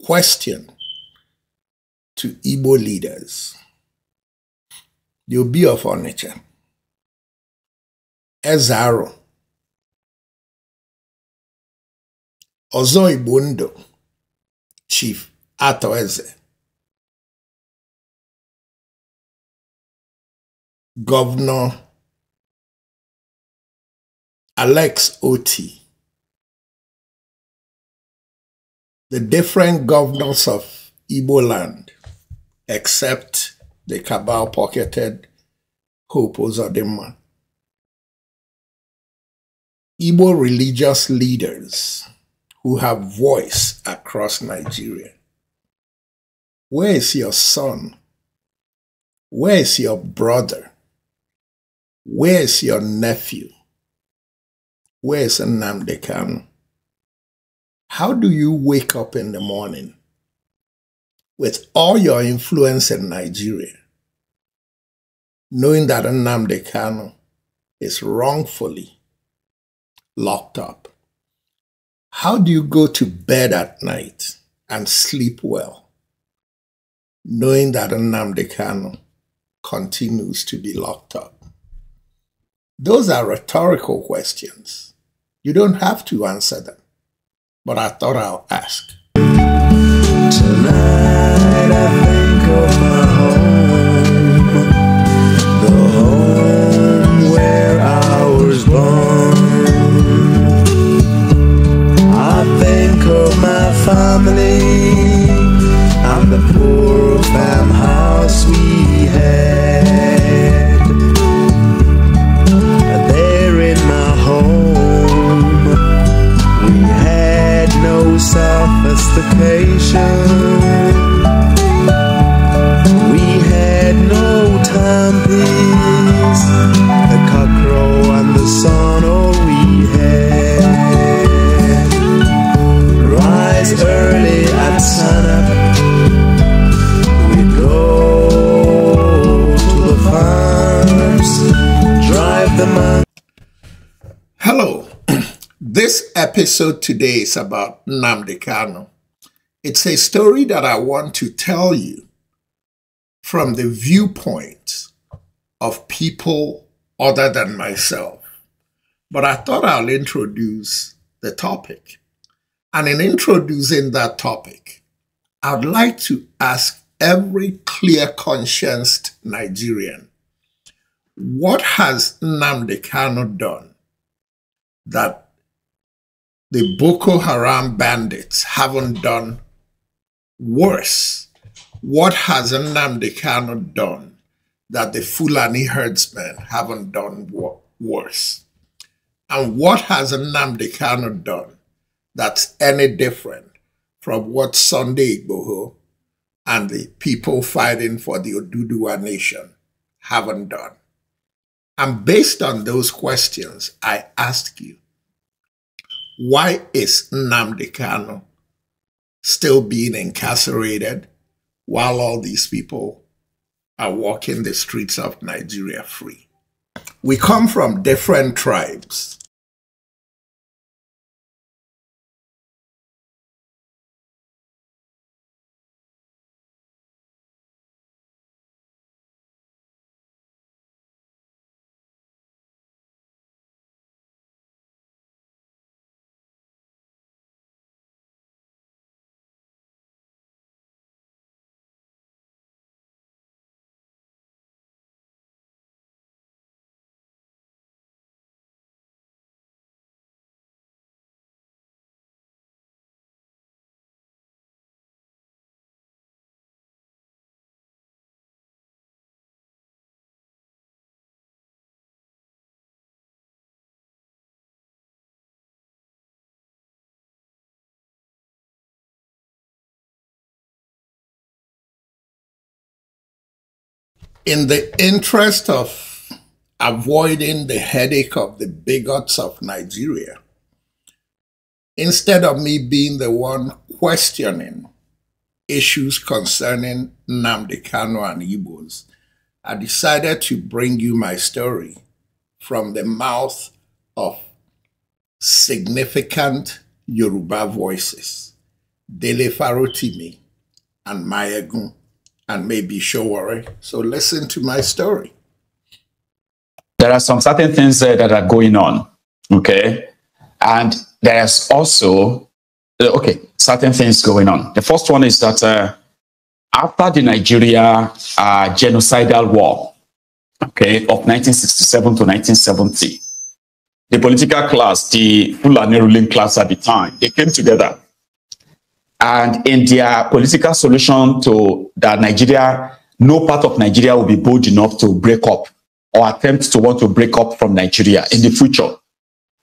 Question to Igbo leaders. The Obi of Onitsha, Ezaro, Ozo Igbo Chief Ato Eze, Governor Alex Oti, the different governors of Igbo land, except the cabal-pocketed Hope Uzodimma, Igbo religious leaders who have voice across Nigeria. Where is your son? Where is your brother? Where is your nephew? Where is Nnamdi Kanu? How do you wake up in the morning with all your influence in Nigeria, knowing that Nnamdi Kanu is wrongfully locked up? How do you go to bed at night and sleep well, knowing that Nnamdi Kanu continues to be locked up? Those are rhetorical questions. You don't have to answer them, but I thought I'll ask. Tonight I think of my home, the home where I was born. I think of my family and the poor farmhouse we had. There in my home, we had no sophistication. We had no timepiece, the cockcrow and the sun, all we had. Rise early at sunup, we'd go to the farms, drive the man. Hello. This episode today is about Nnamdi Kanu. It's a story that I want to tell you from the viewpoint of people other than myself. But I thought I'll introduce the topic. And in introducing that topic, I'd like to ask every clear-conscienced Nigerian, what has Nnamdi Kanu done that the Boko Haram bandits haven't done worse? What has Nnamdi Kanu done that the Fulani herdsmen haven't done worse? And what has Nnamdi Kanu done that's any different from what Sunday Igboho and the people fighting for the Oduduwa nation haven't done? And based on those questions, I ask you, why is Nnamdi Kanu still being incarcerated while all these people are walking the streets of Nigeria free? We come from different tribes. In the interest of avoiding the headache of the bigots of Nigeria, instead of me being the one questioning issues concerning Nnamdi Kanu and Igbos, I decided to bring you my story from the mouth of significant Yoruba voices, Dele Farotimi and Maiyegun and maybe Sowore. So listen to my story. There are some certain things that are going on, okay? And there's also, certain things going on. The first one is that after the Nigeria genocidal war, okay, of 1967 to 1970, the political class, the Fulani ruling class at the time, they came together. And in their political solution to that Nigeria, no part of Nigeria will be bold enough to break up or attempt to want to break up from Nigeria in the future.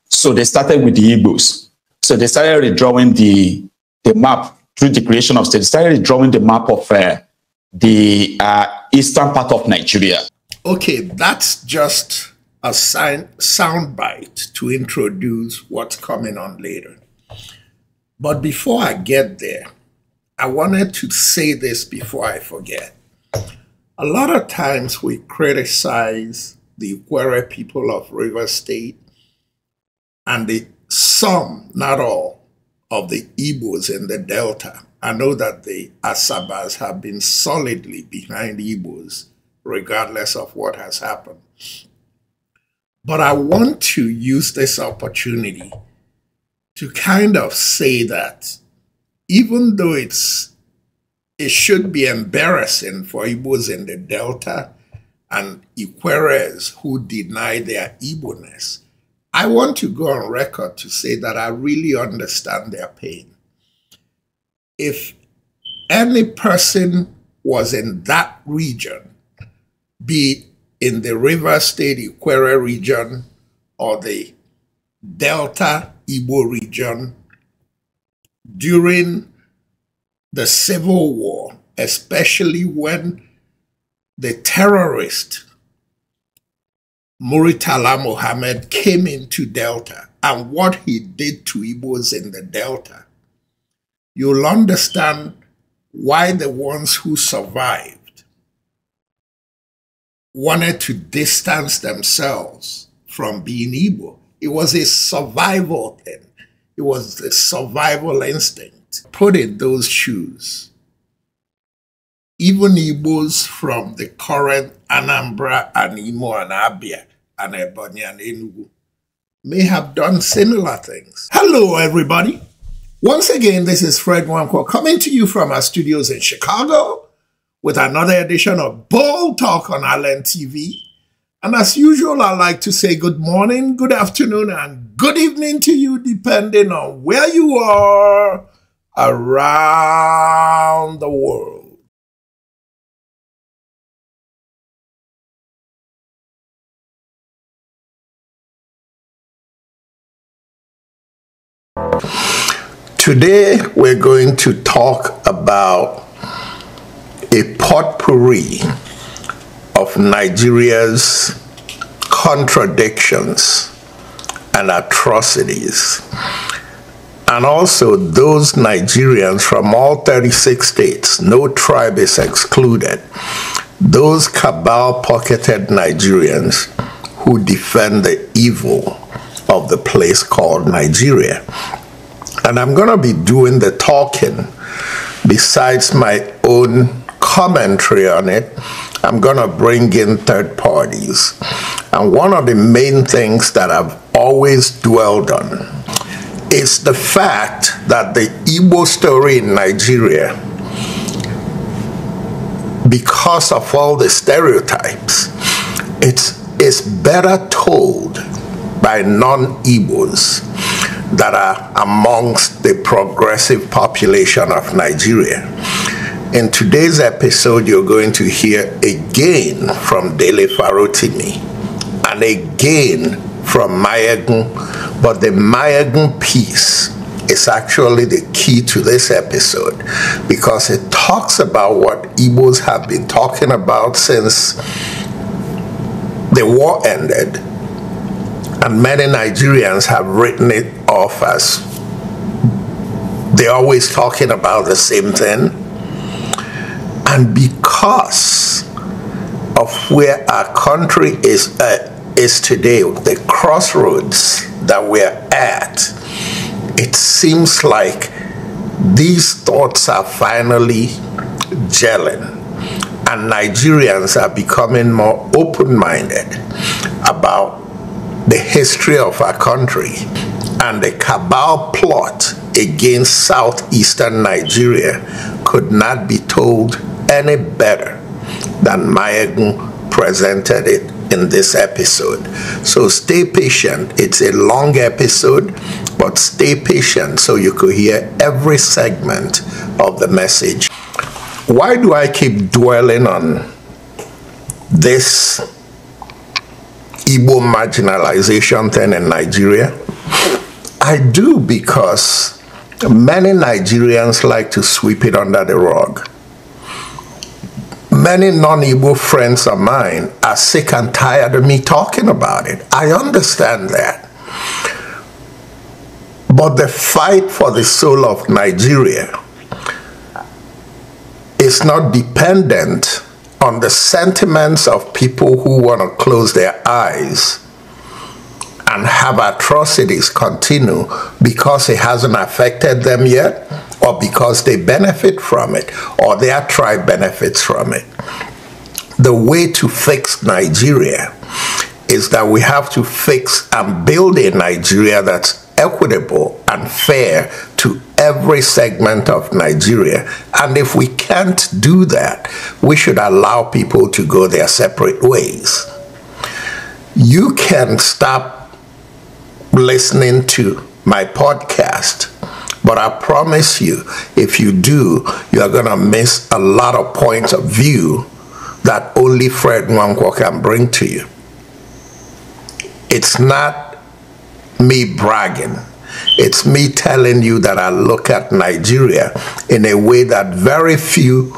So they started with the Igbos. So they started redrawing the map through the creation of state. They started redrawing the map of the eastern part of Nigeria. Okay, that's just a soundbite to introduce what's coming on later. But before I get there, I wanted to say this before I forget. A lot of times we criticize the Igbo people of Rivers State and some, not all, of the Igbos in the Delta. I know that the Asabas have been solidly behind Igbos, regardless of what has happened. But I want to use this opportunity to kind of say that even though it should be embarrassing for Igbos in the Delta and Ikweres who deny their Igbo-ness, I want to go on record to say that I really understand their pain. If any person was in that region, be it in the River State Ikwere region or the Delta Igbo region, during the Civil War, especially when the terrorist Muritala Mohammed came into Delta and what he did to Igbos in the Delta, you'll understand why the ones who survived wanted to distance themselves from being Igbo. It was a survival thing. It was a survival instinct. Put in those shoes. Even Igbos from the current Anambra and Imo and Abia and Ebonyi and Enugu may have done similar things. Hello, everybody. Once again, this is Fred Wanko coming to you from our studios in Chicago with another edition of Bold Talk on Island TV. And as usual, I like to say good morning, good afternoon, and good evening to you, depending on where you are around the world. Today, we're going to talk about a potpourri of Nigeria's contradictions and atrocities, and also those Nigerians from all 36 states, no tribe is excluded, those cabal-pocketed Nigerians who defend the evil of the place called Nigeria. And I'm going to be doing the talking. Besides my own commentary on it, I'm going to bring in third parties. And one of the main things that I've always dwelled on is the fact that the Igbo story in Nigeria, because of all the stereotypes, it's better told by non-Igbos that are amongst the progressive population of Nigeria. In today's episode, you're going to hear again from Dele Farotimi and again from Maiyegun, but the Maiyegun piece is actually the key to this episode because it talks about what Igbos have been talking about since the war ended. And many Nigerians have written it off as they're always talking about the same thing. And because of where our country is today, the crossroads that we're at, it seems like These thoughts are finally gelling, and Nigerians are becoming more open-minded about the history of our country, and the cabal plot against southeastern Nigeria could not be told any better than Maiyegun presented it in this episode. So stay patient. It's a long episode, but stay patient so you could hear every segment of the message. Why do I keep dwelling on this Igbo marginalization thing in Nigeria? I do because many Nigerians like to sweep it under the rug. Many non-Igbo friends of mine are sick and tired of me talking about it. I understand that. But the fight for the soul of Nigeria is not dependent on the sentiments of people who want to close their eyes and have atrocities continue because it hasn't affected them yet, or because they benefit from it, or their tribe benefits from it. The way to fix Nigeria is that we have to fix and build a Nigeria that's equitable and fair to every segment of Nigeria. And if we can't do that, we should allow people to go their separate ways. You can stop listening to my podcast, but I promise you, if you do, you're going to miss a lot of points of view that only Fred Nwankwo can bring to you. It's not me bragging. It's me telling you that I look at Nigeria in a way that very few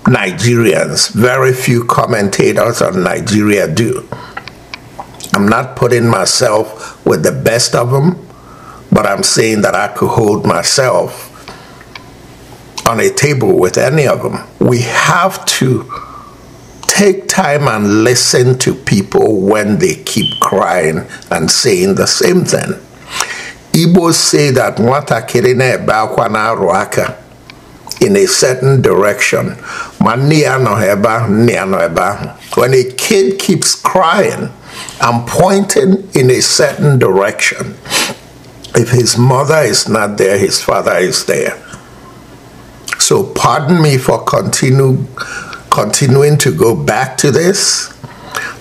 Nigerians, very few commentators on Nigeria do. I'm not putting myself with the best of them, but I'm saying that I could hold myself on a table with any of them. We have to take time and listen to people when they keep crying and saying the same thing. Igbos say that nwata kirine bakwa na roaka in a certain direction. When a kid keeps crying and pointing in a certain direction, if his mother is not there, his father is there. So pardon me for continuing to go back to this,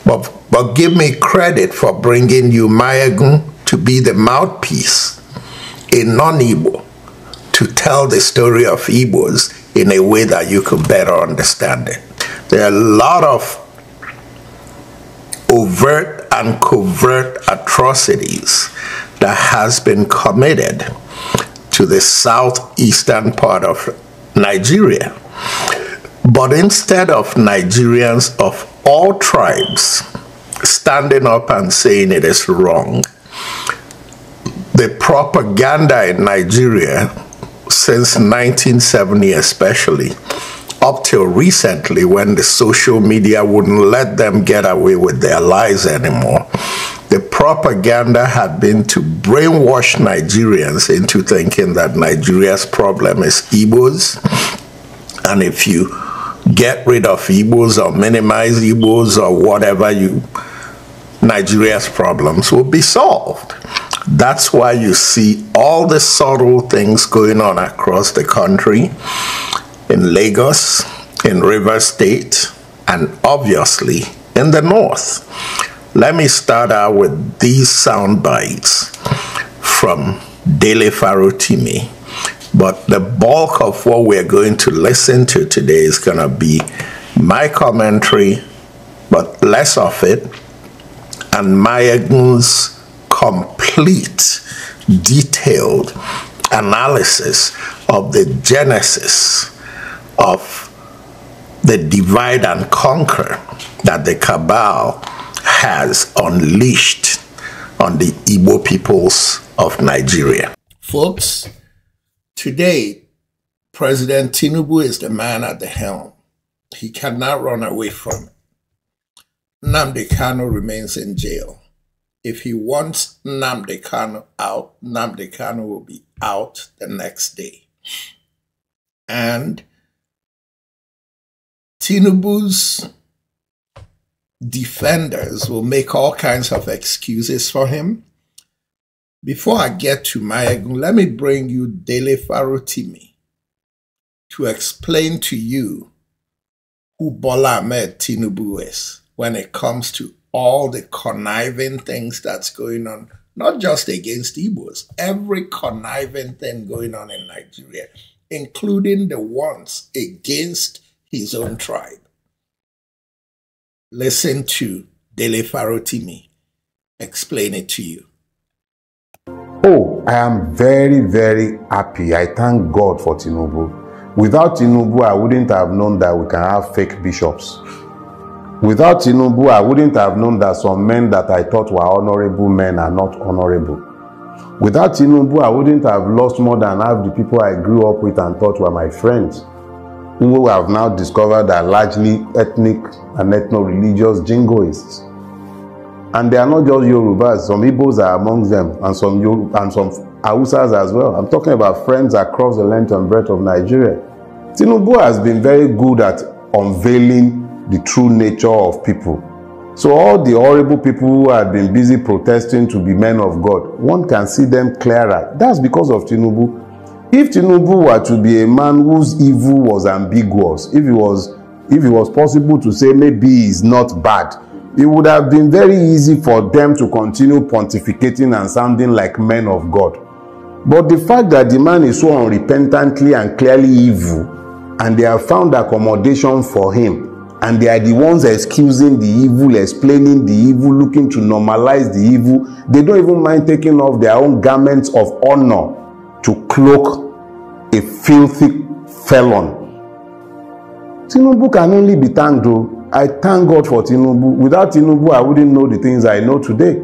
but give me credit for bringing you Maiyegun to be the mouthpiece, a non-Igbo, to tell the story of Igbos in a way that you could better understand it. There are a lot of overt and covert atrocities that has been committed to the southeastern part of Nigeria. But instead of Nigerians of all tribes standing up and saying it is wrong, the propaganda in Nigeria since 1970 especially, up till recently when the social media wouldn't let them get away with their lies anymore, the propaganda had been to brainwash Nigerians into thinking that Nigeria's problem is Igbos, and if you get rid of Igbos or minimize Igbos or whatever, Nigeria's problems will be solved. That's why you see all the subtle things going on across the country, in Lagos, in Rivers State, and obviously in the north. Let me start out with these sound bites from Dele Farotimi. But the bulk of what we're going to listen to today is going to be my commentary, but less of it, and Maiyegun's complete, detailed analysis of the genesis of the divide and conquer that the cabal has unleashed on the Igbo peoples of Nigeria. Folks, today, President Tinubu is the man at the helm. He cannot run away from it. Nnamdi Kanu remains in jail. If he wants Nnamdi Kanu out, Nnamdi Kanu will be out the next day. And Tinubu's defenders will make all kinds of excuses for him. Before I get to Maiyegun, let me bring you Dele Farotimi to explain to you who Bola Ahmed Tinubu is when it comes to all the conniving things that's going on, not just against Igbos, every conniving thing going on in Nigeria, including the ones against his own tribe. Listen to Dele Farotimi explain it to you. Oh, I am very, very happy. I thank God for Tinubu. Without Tinubu, I wouldn't have known that we can have fake bishops. Without Tinubu, I wouldn't have known that some men that I thought were honorable men are not honorable. Without Tinubu, I wouldn't have lost more than half the people I grew up with and thought were my friends, who have now discovered are largely ethnic and ethno-religious jingoists. And they are not just Yorubas, some Igbos are among them, and some Hausas as well. I'm talking about friends across the length and breadth of Nigeria. Tinubu has been very good at unveiling the true nature of people. So all the horrible people who had been busy protesting to be men of God, one can see them clearer. That's because of Tinubu. If Tinubu were to be a man whose evil was ambiguous, if it was possible to say maybe he's not bad, it would have been very easy for them to continue pontificating and sounding like men of God. But the fact that the man is so unrepentantly and clearly evil, and they have found accommodation for him, and they are the ones excusing the evil, explaining the evil, looking to normalize the evil, they don't even mind taking off their own garments of honor to cloak a filthy felon. Tinubu can only be thanked though. I thank God for Tinubu. Without Tinubu, I wouldn't know the things I know today.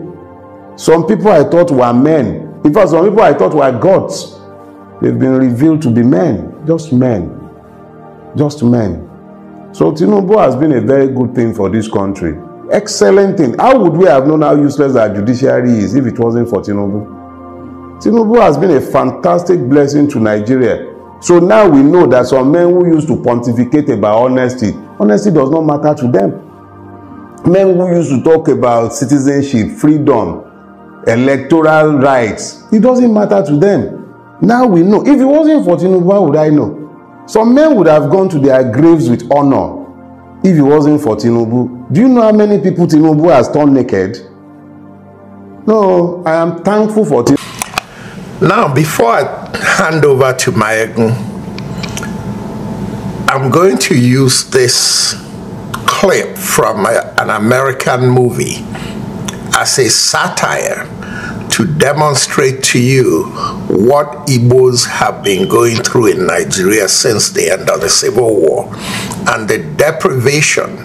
Some people I thought were men. In fact, some people I thought were gods. They've been revealed to be men. Just men. Just men. So Tinubu has been a very good thing for this country. Excellent thing. How would we have known how useless our judiciary is if it wasn't for Tinubu? Tinubu has been a fantastic blessing to Nigeria. So now we know that some men who used to pontificate about honesty does not matter to them. Men who used to talk about citizenship, freedom, electoral rights, it doesn't matter to them. Now we know. If it wasn't for Tinubu, how would I know? Some men would have gone to their graves with honor if it wasn't for Tinubu. Do you know how many people Tinubu has turned naked? No, I am thankful for Tinubu. Now, before I hand over to Maiyegun, I'm going to use this clip from an American movie as a satire to demonstrate to you what Igbos have been going through in Nigeria since the end of the Civil War and the deprivation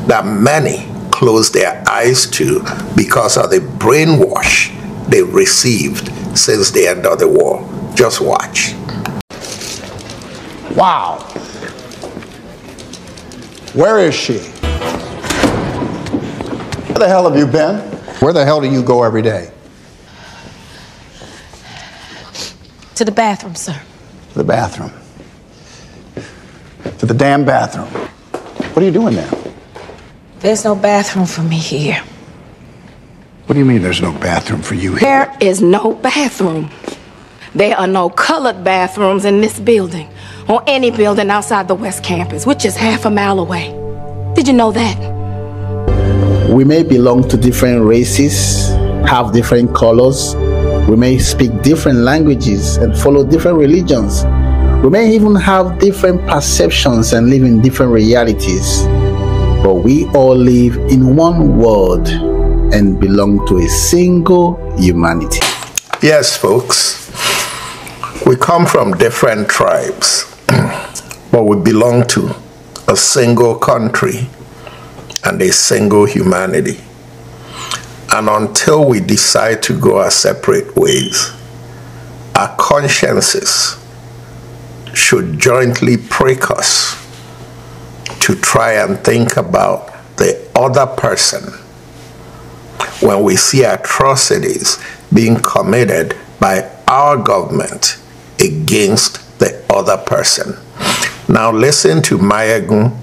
that many close their eyes to because of the brainwash they received since the end of the war. Just watch. Wow. Where is she? Where the hell have you been? Where the hell do you go every day? To the bathroom, sir. To the bathroom. To the damn bathroom. What are you doing there? There's no bathroom for me here. What do you mean there's no bathroom for you here? There is no bathroom. There are no colored bathrooms in this building or any building outside the West Campus, which is half a mile away. Did you know that? We may belong to different races, have different colors. We may speak different languages and follow different religions. We may even have different perceptions and live in different realities. But we all live in one world and belong to a single humanity. Yes, folks, we come from different tribes, but we belong to a single country and a single humanity. And until we decide to go our separate ways, our consciences should jointly prick us to try and think about the other person when we see atrocities being committed by our government against the other person. Now listen to Maiyegun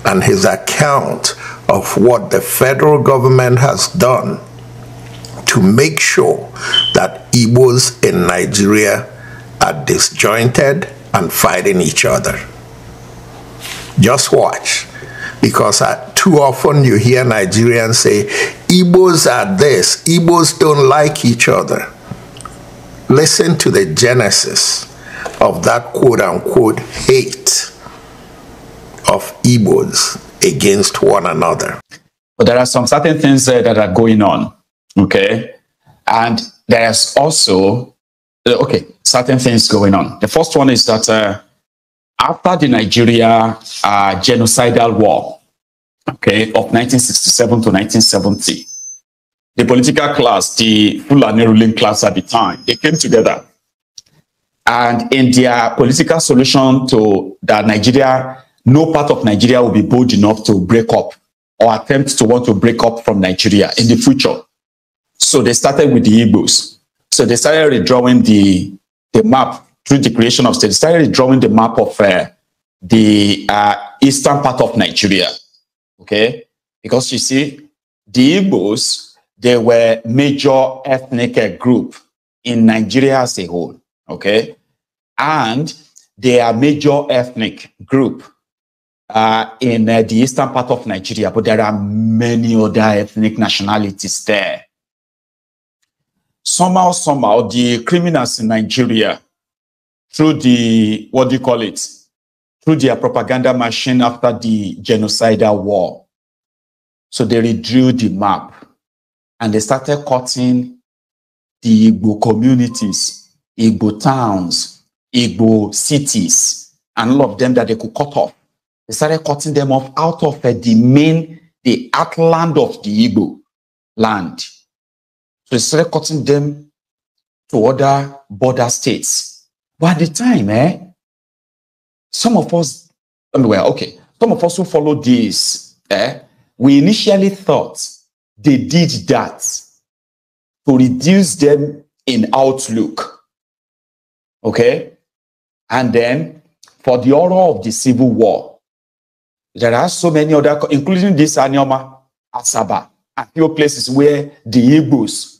and his account of what the federal government has done to make sure that Igbos in Nigeria are disjointed and fighting each other. Just watch, because too often you hear Nigerians say, Igbos are this, Igbos don't like each other. Listen to the genesis of that quote-unquote hate of Igbos against one another. But there are some certain things that are going on, okay? And there's also, certain things going on. The first one is that after the Nigeria genocidal war, okay, of 1967 to 1970, the political class, the Fulani ruling class at the time, they came together. And in their political solution to that Nigeria, no part of Nigeria will be bold enough to break up or attempt to want to break up from Nigeria in the future. So they started with the Igbos. So they started redrawing the map through the creation of state. They started redrawing the map of the eastern part of Nigeria. Okay? Because you see, the Igbos, they were major ethnic group in Nigeria as a whole. Okay? And they are major ethnic group in the eastern part of Nigeria, but there are many other ethnic nationalities there. Somehow, the criminals in Nigeria, through the, through their propaganda machine after the genocidal war, so they redrew the map and they started cutting the Igbo communities, Igbo towns, Igbo cities, and all of them that they could cut off. They started cutting them off out of the heartland of the Igbo land. So they started cutting them to other border states. But at the time, some of us, some of us who followed this, we initially thought they did that to reduce them in outlook. Okay? And then, for the horror of the civil war, there are so many other, including this Anyoma, Asaba, a few places where the Igbos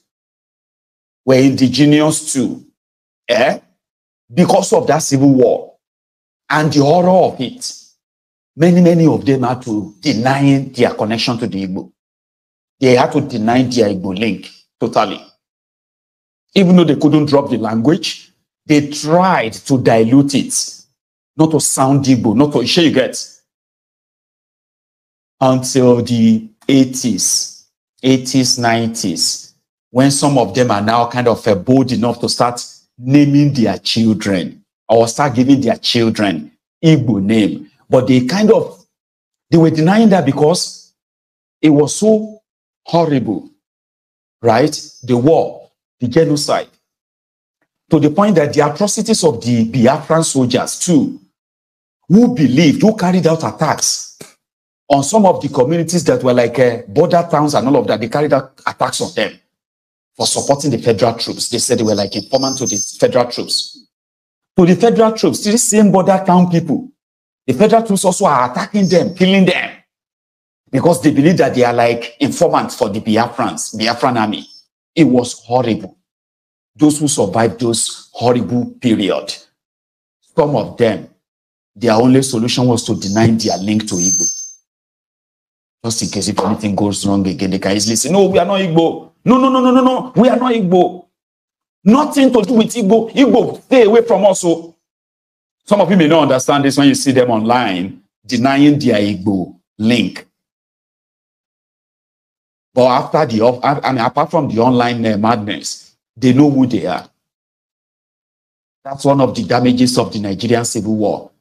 were indigenous too, because of that civil war and the horror of it. Many of them had to deny their connection to the Igbo. They had to deny their Igbo link totally. Even though they couldn't drop the language, they tried to dilute it, not to sound Igbo, not to share, you get, until the 80s, 90s, when some of them are now kind of bold enough to start naming their children or start giving their children Igbo name. But they were denying that because it was so horrible, right? The war, the genocide, to the point that the atrocities of the Biafran soldiers too, who carried out attacks on some of the communities that were like border towns and all of that. They carried out attacks on them for supporting the federal troops. They said they were like informant to the federal troops. To the federal troops, to the same border town people, the federal troops also are attacking them, killing them, because they believe that they are like informants for the Biafran army. It was horrible. Those who survived those horrible period, some of them, their only solution was to deny their link to Igbo. Just in case if anything goes wrong again, they can easily say, no, we are not Igbo. No, we are not Igbo. Nothing to do with Igbo. Igbo, stay away from us. So some of you may not understand this when you see them online denying their Igbo link. But apart from the online madness, they know who they are. That's one of the damages of the Nigerian Civil War.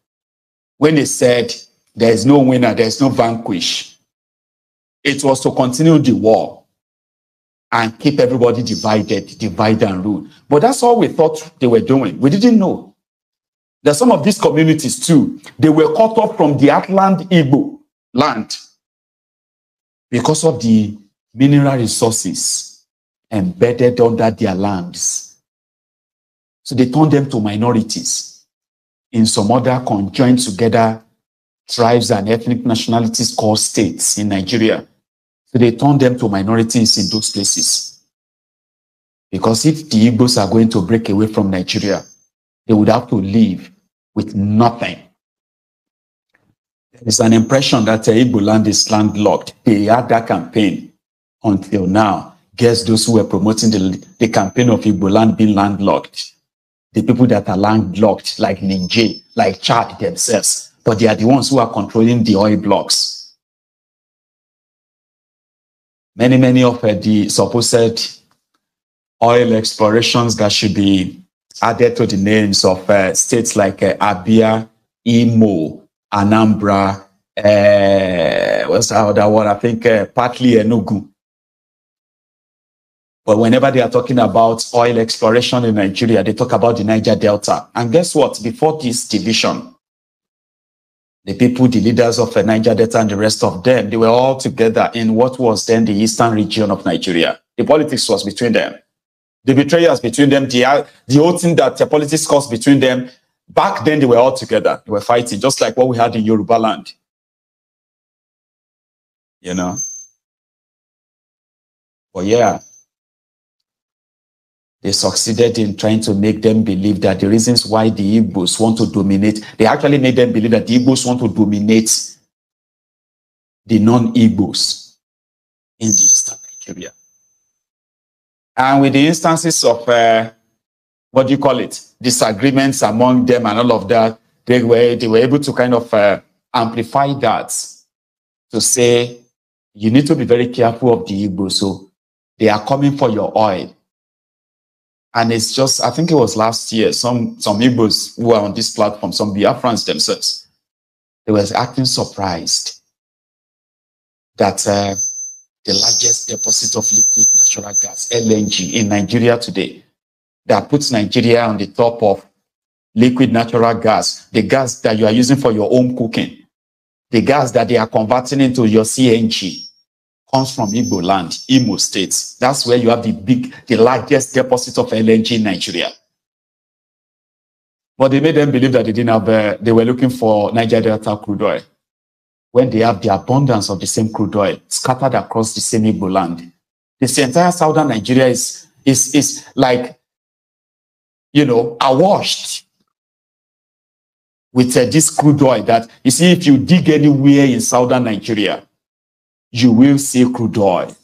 When they said there is no winner, there is no vanquish, it was to continue the war and keep everybody divide and rule. But that's all we thought they were doing. We didn't know that some of these communities too, they were cut off from the Atlant Igbo land because of the mineral resources embedded under their lands. So they turned them to minorities. in some other conjoined together tribes and ethnic nationalities called states in Nigeria. So they turn them to minorities in those places. Because if the Igbos are going to break away from Nigeria, they would have to live with nothing. There's an impression that Igbo land is landlocked. They had that campaign until now. Guess those who were promoting the campaign of Igbo land being landlocked? The people that are landlocked, like Niger, like Chad themselves. But they are the ones who are controlling the oil blocks. Many of the supposed oil explorations that should be added to the names of states like Abia, Imo, Anambra, what's the other one? I think partly Enugu. But whenever they are talking about oil exploration in Nigeria, they talk about the Niger Delta. And guess what? Before this division, the people, the leaders of the Niger Delta and the rest of them, they were all together in what was then the eastern region of Nigeria. The politics was between them. The betrayals between them, the whole thing that the politics caused between them, back then they were all together. They were fighting, just like what we had in Yoruba land. You know? But yeah, they succeeded in trying to make them believe that the reasons why the Igbos want to dominate, they actually made them believe that the Igbos want to dominate the non-Igbos in the eastern Nigeria. And with the instances of, what do you call it, disagreements among them and all of that, they were able to kind of amplify that to say, you need to be very careful of the Igbos. So they are coming for your oil. And it's just, I think it was last year, some Igbos who are on this platform, some Biafrans themselves, they were acting surprised that the largest deposit of liquid natural gas, LNG, in Nigeria today, that puts Nigeria on the top of liquid natural gas, the gas that you are using for your own cooking, the gas that they are converting into your CNG, comes from Igbo land, Imo State. That's where you have the largest deposit of LNG in Nigeria. But they made them believe that they didn't have, they were looking for Niger Delta crude oil, when they have the abundance of the same crude oil scattered across the same Igbo land. This entire southern Nigeria is like, you know, awashed with this crude oil that, you see, if you dig anywhere in southern Nigeria, you will see crude oil.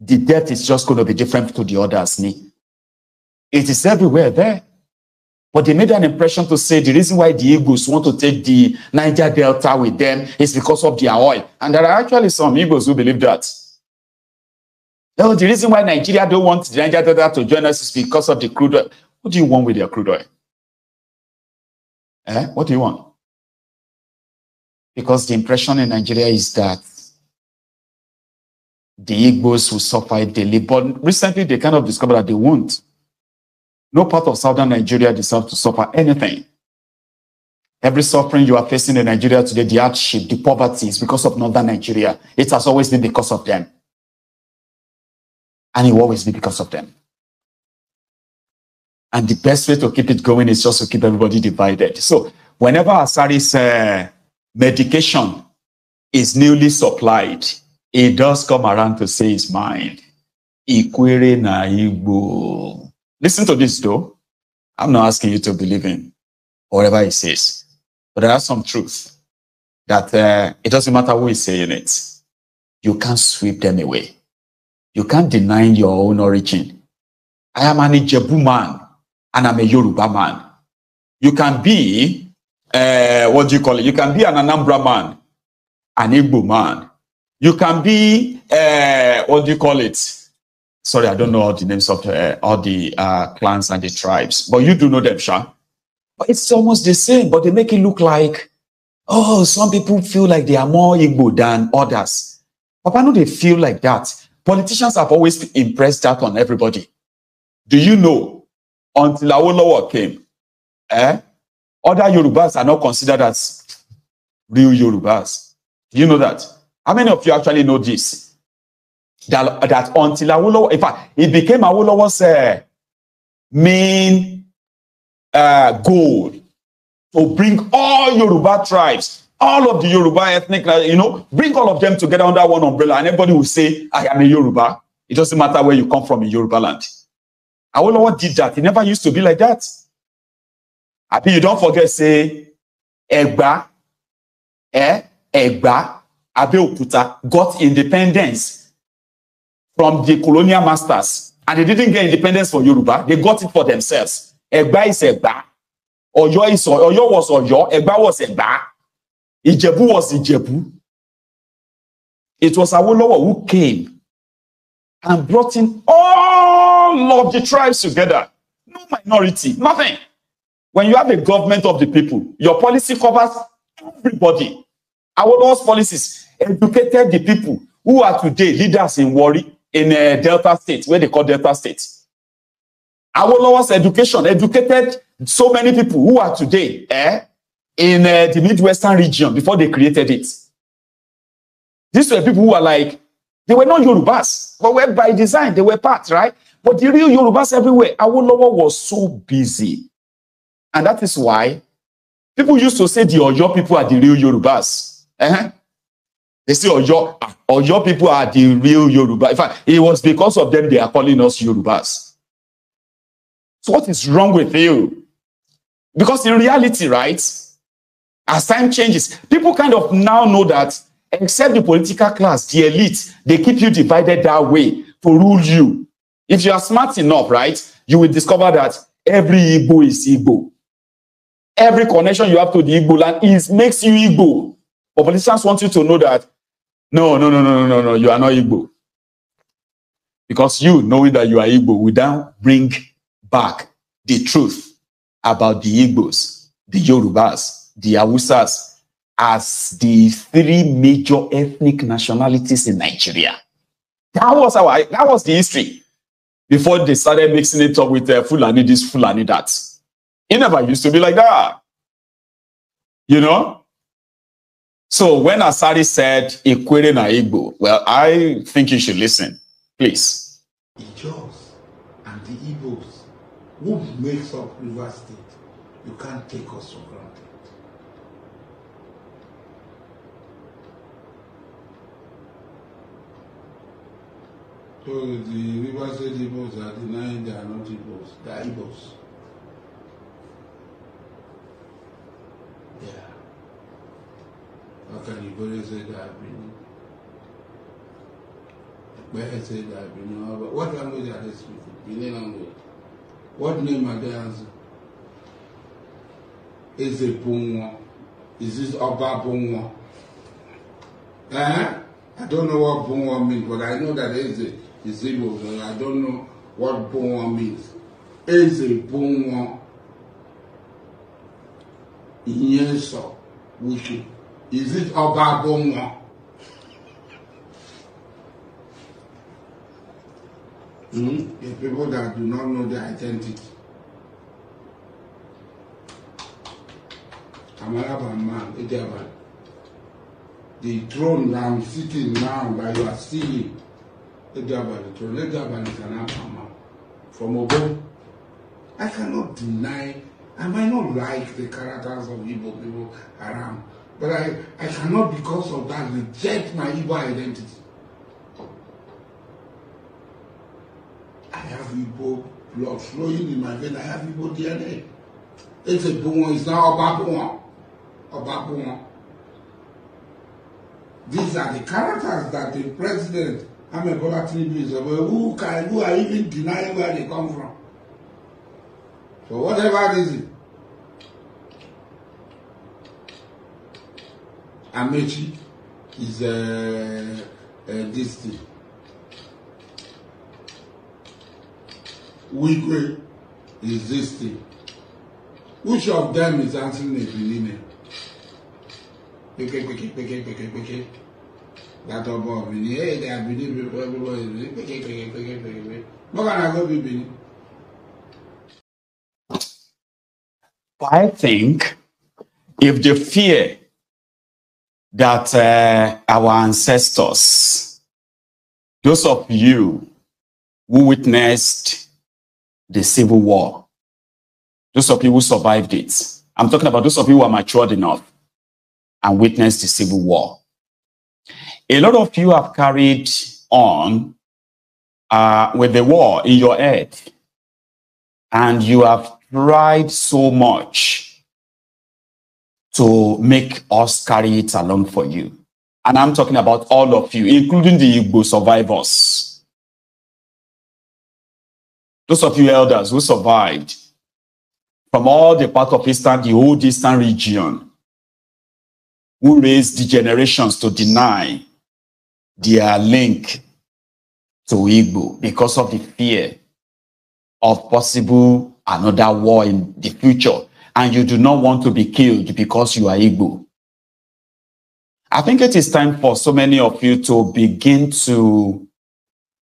The depth is just going to be different to the others. It is everywhere there. But they made an impression to say the reason why the Igbos want to take the Niger Delta with them is because of their oil. And there are actually some Igbos who believe that. No, the reason why Nigeria don't want the Niger Delta to join us is because of the crude oil. What do you want with their crude oil? What do you want? Because the impression in Nigeria is that the Igbos will suffer daily. But recently they kind of discovered that they won't. No part of southern Nigeria deserves to suffer anything. Every suffering you are facing in Nigeria today, the hardship, the poverty, is because of northern Nigeria. It has always been because of them. And it will always be because of them. And the best way to keep it going is just to keep everybody divided. So whenever Asari's medication is newly supplied, it does come around to say his mind. Ikwere na Igbo. Listen to this though. I'm not asking you to believe in whatever he says. But there are some truth that it doesn't matter who is saying it. You can't sweep them away. You can't deny your own origin. I am an Ijebu man and I'm a Yoruba man. You can be, what do you call it? You can be an Anambra man, an Igbo man. You can be, what do you call it? Sorry, I don't know all the names of all the clans and the tribes, but you do know them, Sha. But it's almost the same, but they make it look like, oh, some people feel like they are more Igbo than others. Papa, no, they feel like that. Politicians have always impressed that on everybody. Do you know, until Awolowo came, other Yorubas are not considered as real Yorubas. Do you know that? How many of you actually know this? That until Awolowo, in fact, it became Awolowo's main goal to bring all Yoruba tribes, all of the Yoruba ethnic, bring all of them together under one umbrella, and everybody will say, I am a Yoruba. It doesn't matter where you come from in Yoruba land. Awolowo did that. It never used to be like that. I mean, you don't forget, say, Egba, Abeokuta got independence from the colonial masters. And they didn't get independence for Yoruba. They got it for themselves. Egba is Egba. Oyo is Oyo was Oyo. Egba was Egba. Ijebu was Ijebu. It was Awolowo who came and brought in all of the tribes together. No minority, nothing. When you have a government of the people, your policy covers everybody. Awolowo's policies educated the people who are today leaders in Warri, in Delta State, where they call Delta State. Awolowo's education educated so many people who are today in the Midwestern region before they created it. These were people who are like, they were not Yorubas, but were by design, they were part, right? But the real Yorubas everywhere, Awolowo was so busy. And that is why people used to say the Oyo people are the real Yorubas. They say Oyo people are the real Yoruba. In fact, it was because of them they are calling us Yorubas. So what is wrong with you? Because in reality, right, as time changes, people kind of now know that except the political class, the elite, they keep you divided that way to rule you. If you are smart enough, right, you will discover that every Igbo is Igbo. Every connection you have to the Igbo land makes you Igbo. But politicians want you to know that no, you are not Igbo. Because you, knowing that you are Igbo, will now bring back the truth about the Igbos, the Yorubas, the Hausas, as the three major ethnic nationalities in Nigeria. That was the history. Before they started mixing it up with Fulani this, Fulani that. It never used to be like that. You know? So when Asari said, Ikwere na Igbo, well, I think you should listen. Please. Igbos and the Igbos, who makes up River State, you can't take us for granted. So the River State Igbos are denying they are not Igbos, they are Igbos. Yeah. How can you go say that Benin? Where say that Benin? What language are they speaking? Benin language. What name are they answering? Is it Bunwa? Is this Oba Bunwa? I don't know what Bunwa means, but I know that is Igbo. I don't know what Bunwa means. Is it Bunwa? Inyeso Wiki. Is it Oba Bunwa? The people that do not know their identity. Amalaba man, Ejaban. The throne that I'm sitting now, that you are seeing, Ejaban, the throne, Ejaban is an Abama from Obo. I cannot deny, I might not like the characters of Igbo people around, but I cannot, because of that, reject my Igbo identity. I have Igbo blood flowing in my vein. I have Igbo DNA. It's a Bunwa. It's not Oba Bunwa. These are the characters that the president, Bola Tinubu, is about. Who are even denying where they come from. So whatever it is, Amechi is this thing. Wigwe is this thing. Which of them is answering a Benin? That about Benin. Hey, they are Benin people, everybody is Benin. What can I go be Benin? I think if the fear that our ancestors, those of you who witnessed the Civil War, those of you who survived it, I'm talking about those of you who are matured enough and witnessed the Civil War. A lot of you have carried on with the war in your head, and you have tried so much to make us carry it along for you. And I'm talking about all of you, including the Igbo survivors. Those of you elders who survived from all the part of the whole Eastern region, who raised the generations to deny their link to Igbo because of the fear of possible another war in the future, and you do not want to be killed because you are Igbo. I think it is time for so many of you to begin to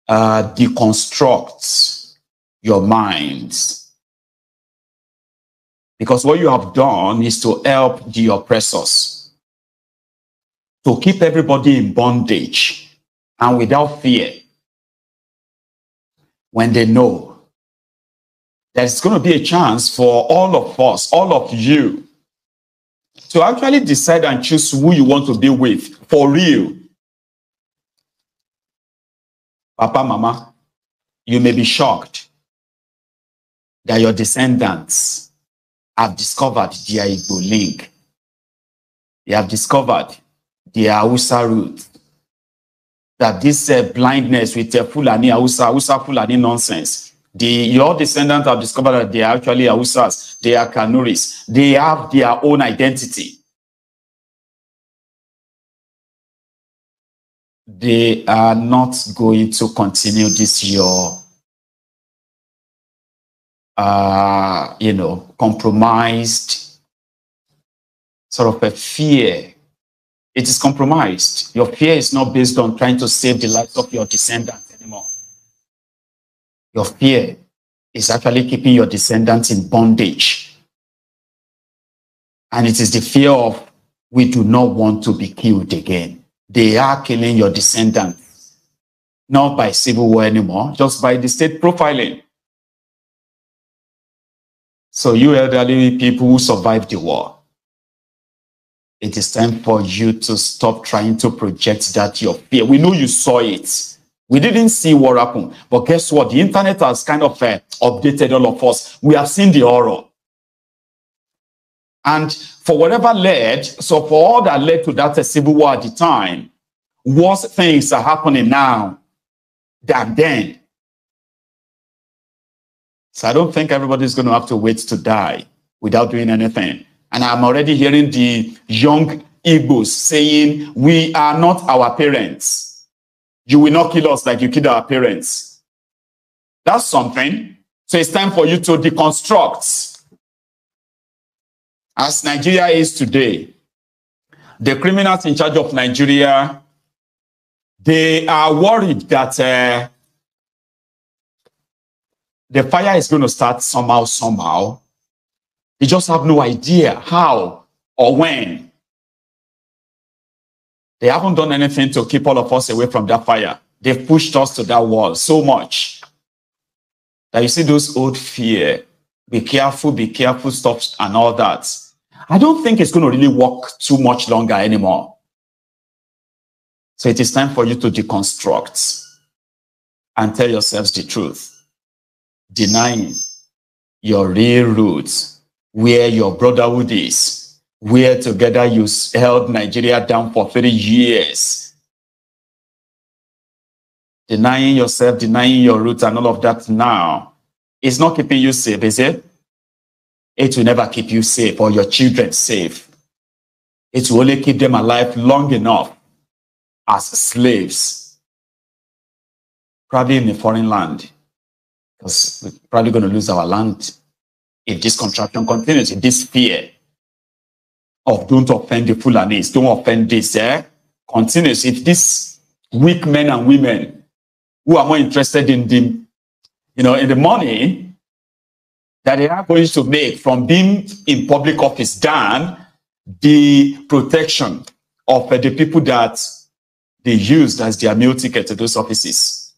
deconstruct your minds, because what you have done is to help the oppressors to keep everybody in bondage and without fear, when they know there's going to be a chance for all of us, all of you, to actually decide and choose who you want to be with for real. Papa, Mama, you may be shocked that your descendants have discovered their Igbo link. They have discovered their Hausa root. That this blindness with Fulani, Hausa Fulani nonsense, your descendants have discovered that they are actually Hausas, they are Kanuris, they have their own identity. They are not going to continue this your compromised sort of a fear. It is compromised. Your fear is not based on trying to save the lives of your descendants anymore. Your fear is actually keeping your descendants in bondage. And it is the fear of, we do not want to be killed again. They are killing your descendants, not by civil war anymore, just by the state profiling. So you elderly people who survived the war, it is time for you to stop trying to project that your fear. We know you saw it. We didn't see what happened. But guess what? The internet has kind of updated all of us. We have seen the horror. And for whatever led, so for all that led to that civil war at the time, worse things are happening now than then. So I don't think everybody's going to have to wait to die without doing anything. And I'm already hearing the young Igbos saying, we are not our parents. You will not kill us like you killed our parents. That's something. So it's time for you to deconstruct. As Nigeria is today, the criminals in charge of Nigeria, they are worried that the fire is going to start somehow. They just have no idea how or when. They haven't done anything to keep all of us away from that fire. They've pushed us to that wall so much that you see those old fear, be careful stuff and all that. I don't think it's going to really work too much longer anymore. So it is time for you to deconstruct and tell yourselves the truth. Denying your real roots, where your brotherhood is, where together you held Nigeria down for 30 years. Denying yourself, denying your roots and all of that now is not keeping you safe, is it? It will never keep you safe or your children safe. It will only keep them alive long enough as slaves, probably in a foreign land, because we're probably going to lose our land if this contraction continues, if this fear of don't offend the Fulanis, don't offend this, continues. If these weak men and women who are more interested in the, in the money that they are going to make from being in public office than the protection of the people that they used as their meal ticket to those offices.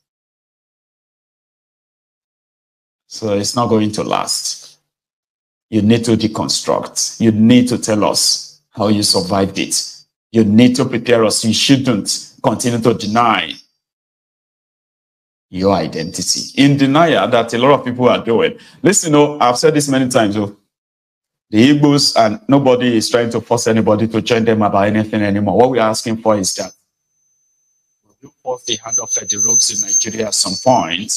So it's not going to last. You need to deconstruct. You need to tell us how you survived it. You need to prepare us. You shouldn't continue to deny your identity. In denial that a lot of people are doing. Listen, I've said this many times. The Igbos, and nobody is trying to force anybody to join them about anything anymore. What we're asking for is that we force the hand of the rogues in Nigeria at some point.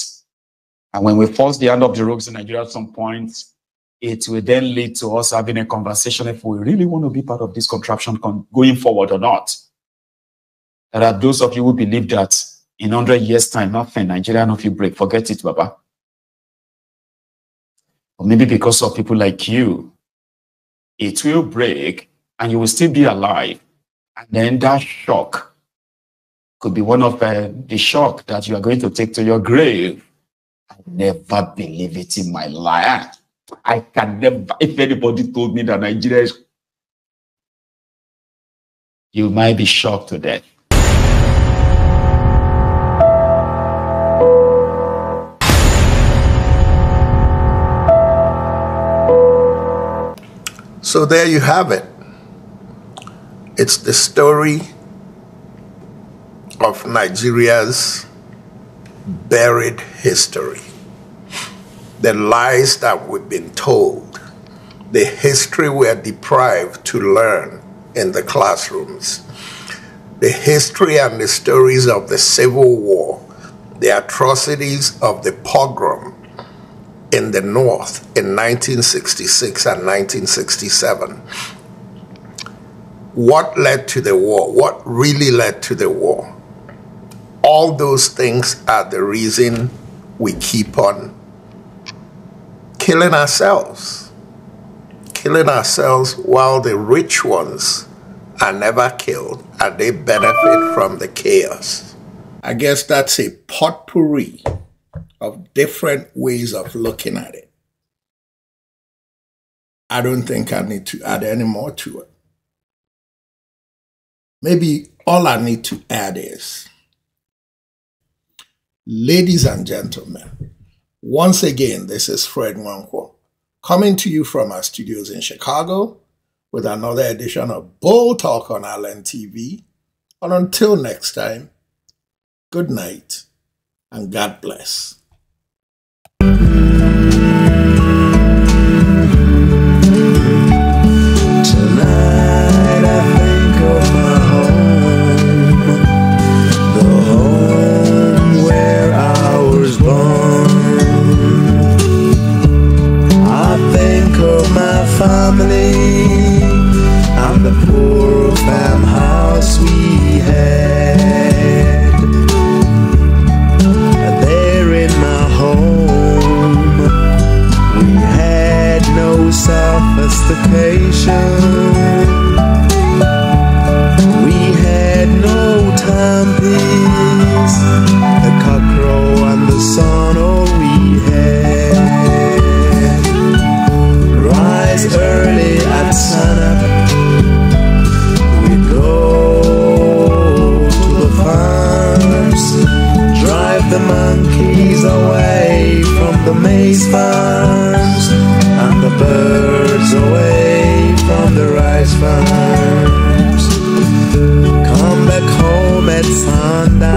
And when we force the hand of the rogues in Nigeria at some point, it will then lead to us having a conversation if we really want to be part of this contraption going forward or not. There are those of you who believe that in 100 years' time, nothing, Nigeria, nothing break. Forget it, Baba. Or maybe because of people like you, it will break and you will still be alive. And then that shock could be one of the shock that you are going to take to your grave. I never believe it in my life. I can never, if anybody told me that Nigeria is, you might be shocked to death. So there you have it. It's the story of Nigeria's buried history. The lies that we've been told, the history we are deprived to learn in the classrooms, the history and the stories of the Civil War, the atrocities of the pogrom in the North in 1966 and 1967. What led to the war? What really led to the war? All those things are the reason we keep on killing ourselves while the rich ones are never killed and they benefit from the chaos. I guess that's a potpourri of different ways of looking at it. I don't think I need to add any more to it. Maybe all I need to add is, ladies and gentlemen, once again, this is Fred Nwankwo, coming to you from our studios in Chicago with another edition of Bold Talk on Island TV. And until next time, good night and God bless. Tonight I think of my home, the home where I was born. I think of my family and the poor farmhouse we had. There in my home, we had no sophistication. We had no timepiece, the cockcrow and the sun, all we had. Rise early at sunup, we'd go to the farms, drive the monkeys away from the maize farms, and the birds away from the rice farms. Come back home at sundown.